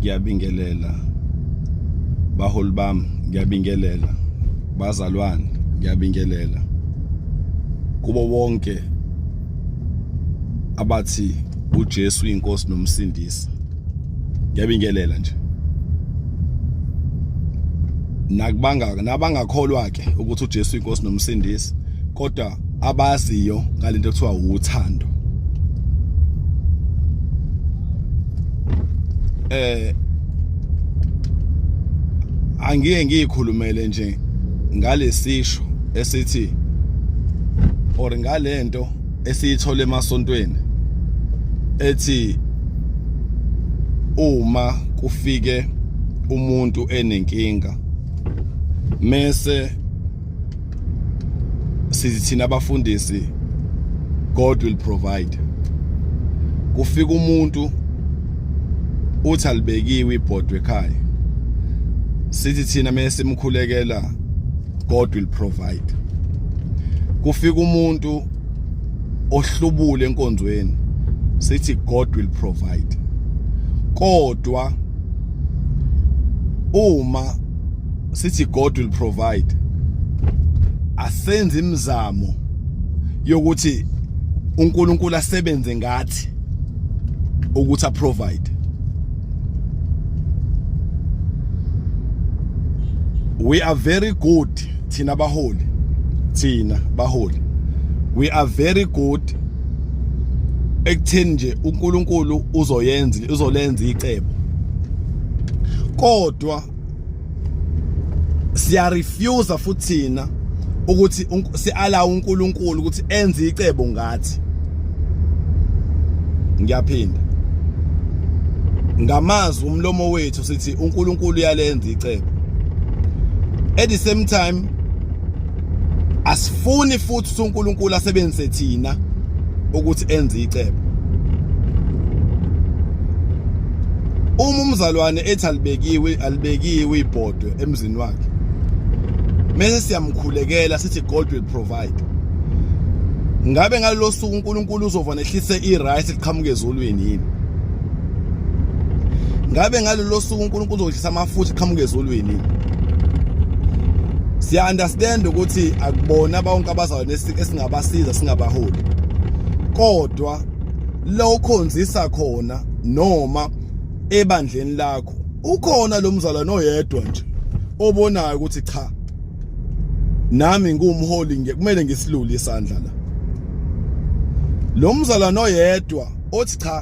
ngiyabingelela baholi bami, ngiyabingelela bazalwane, ngiyabingelela kubo wonke abathi uJesu inkosi nomsindisi. Ngiyabingelela nje nabangakholwa ke ukuthi uJesu inkosi nomsindisi, kodwa abaziyo ngalento ekuthiwa uthando. Angike ngiyikhulumele nje ngalesisho esithi or ngalento esiyithola emasontweni ethi uma kufike umuntu enenkinga mase sithi thina abafundisi God will provide. Kufika umuntu uthi alibekiwe ibhodwe ekhaya, sithi thina mase simkhulekela God will provide. Kufika umuntu ohlubule enkonzweni, sithi God will provide. Kodwa uma sithi God will provide, asenze imizamo yokuthi uNkulunkulu asebenze ngathi ukuthi aprovide. We are very good thina baholi, we are very good ekutheni nje uNkulunkulu uzolenza icebo, kodwa siya refuse futhi thina ukuthi si-allow uNkulunkulu ukuthi enze icebo ngathi. Ngiyaphinda ngamazwi umlomo wethu sithi uNkulunkulu uyalenza icebo, at the same time asifuni futhi uNkulunkulu asebenzise thina ukuthi enze icebo. Uma umzalwane ethi alibekiwe ibhodwe emzini wakhe, mase siyamkhulekela sithi God will provide, ngabe ngalelo suku uNkulunkulu uzovana ehlise irice liqhamuke ezulwini yini? Ngabe ngalelo suku uNkulunkulu uzohlisa amafutha liqhamuke ezulwini yini? Siya understand ukuthi akubona bonke abazalwane esingabasiza singabaholi, kodwa lo khonzisa khona noma ebandleni lakho ukhona lo mzalwane oyedwa nje obonayo ukuthi cha, nami ngumholi kumele ngisilule isandla la. Lo mzalwane oyedwa othi cha,